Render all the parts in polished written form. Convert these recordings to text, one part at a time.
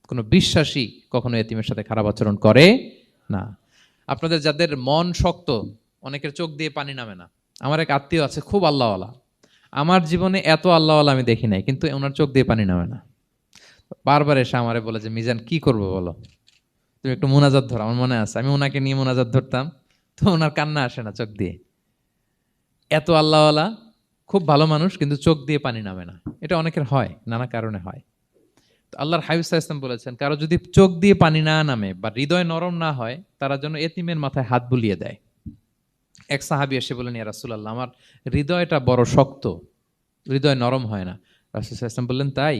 কোনো বিশ্বাসী কখনো এতিমের সাথে খারাপ আচরণ করে না। আপনাদের যাদের মন শক্ত, অনেকের চোখ দিয়ে পানি নামে না। আমার এক আত্মীয় আছে খুব আল্লাহওয়ালা, আমার জীবনে এত আল্লাহওয়ালা আমি দেখি নাই, কিন্তু ওনার চোখ দিয়ে পানি নামে না। বারবার এসে আমারে বলে যে মিজান কি করবো বলো, তুমি একটু মোনাজাত ধরো। আমার মনে আছে আমি ওনাকে নিয়ে মোনাজাত ধরতাম, তো ওনার কান্না আসে না চোখ দিয়ে। এত আল্লাহওয়ালা, খুব ভালো মানুষ, কিন্তু চোখ দিয়ে পানি নামে না। এটা অনেকের হয়, নানা কারণে হয়। তো আল্লাহর হাবিব সাল্লাল্লাহু আলাইহি ওয়াসাল্লাম বলেছেন, কারো যদি চোখ দিয়ে পানি না নামে বা হৃদয় নরম না হয়, তারা যেন এতিমের মাথায় হাত বুলিয়ে দেয়। এক সাহাবী এসে বলেন, ইয়া রাসূলুল্লাহ, আমার হৃদয়টা বড় শক্ত, হৃদয় নরম হয় না। রাসূল সাল্লাল্লাহু আলাইহি ওয়াসাল্লাম বললেন, তাই?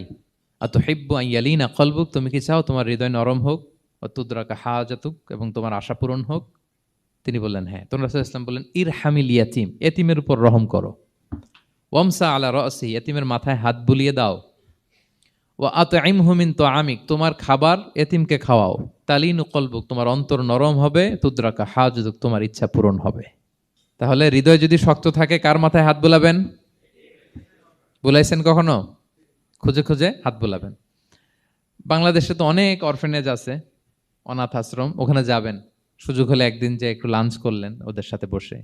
আতুহিব্বু আন ইয়ালিনা কলবুক, তুমি কি চাও তোমার হৃদয় নরম হোক, ওয়া তুদরাকা হাজাতুক, এবং তোমার আশা পূরণ হোক? তিনি বললেন, হ্যাঁ। তখন রাসূল সাল্লাল্লাহু আলাইহি ওয়াসাল্লাম বললেন, ইরহামিল ইয়াতীম, এতিমের উপর রহম করো। ওয়ামসা আলা রাসি, এতিমের মাথায় হাত বুলিয়ে দাও। ওয়া আতইমহু মিন তাআমিক, তোমার খাবার এতিমকে খাওয়াও। তালিনু কলবুক, তোমার অন্তর নরম হবে। তুদরাকা হাজাতুক, তোমার ইচ্ছা পূরণ হবে। তাহলে হৃদয় যদি শক্ত থাকে, কার মাথায় হাত বুলাবেন? বুলাইছেন কখনো? খুঁজে খুঁজে হাত বুলাবেন। বাংলাদেশে তো অনেক অরফেনেজ আছে, অনাথ আশ্রম, ওখানে যাবেন। সুযোগ হলে একদিন যে একটু লাঞ্চ করলেন ওদের সাথে বসে,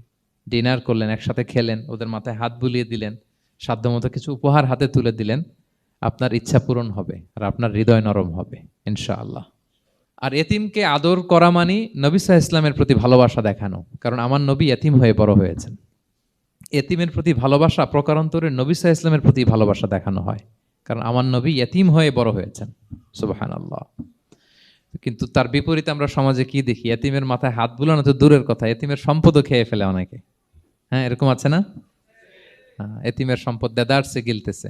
ডিনার করলেন, একসাথে খেলেন, ওদের মাথায় হাত বুলিয়ে দিলেন, সাধ্যমতো কিছু উপহার হাতে তুলে দিলেন, আপনার ইচ্ছা পূরণ হবে আর আপনার হৃদয় নরম হবে ইনশাআল্লাহ। আর এতিমকে আদর করা মানে নবী সাল্লাল্লাহু আলাইহি ইসলামের প্রতি ভালোবাসা দেখানো। কারণ আমার নবী এতিম হয়ে বড় হয়েছেন। এতিমের প্রতি ভালোবাসা প্রকারান্তরে নবী সাল্লাল্লাহু আলাইহি ইসলামের প্রতি ভালোবাসা দেখানো হয়। কারণ আমার নবী এতিম হয়ে বড় হয়েছেন। সুবহানাল্লাহ। কিন্তু তার বিপরীতে আমরা সমাজে কি দেখি? এতিমের মাথায় হাত বুলানো তো দূরের কথা, এতিমের সম্পদও খেয়ে ফেলে অনেকে। হ্যাঁ, এরকম আছে না? এতিমের সম্পদ দেদারসে গিলতেছে।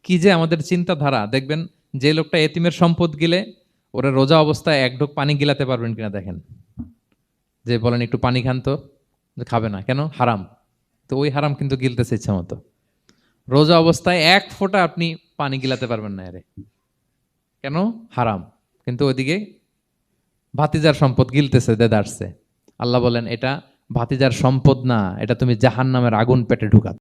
কি যে আমাদের চিন্তাধারা! দেখবেন যে লোকটা এতিমের সম্পদ গিলে, ওরা রোজা অবস্থায় এক ঢোক পানি গিলাতে পারবেন কিনা দেখেন। যে বলেন একটু পানি খান তো, খাবে না কেন? হারাম। তো ওই হারাম কিন্তু গিলতেছে ইচ্ছা মতো। রোজা অবস্থায় এক ফোঁটা আপনি পানি গিলাতে পারবেন না এরে, কেন? হারাম। কিন্তু ওইদিকে ভাতিজার সম্পদ গিলতেছে দেদারসে। আল্লাহ বলেন এটা ভাতিজার সম্পদ না, এটা তুমি জাহান্নামের আগুন পেটে ঢুকা।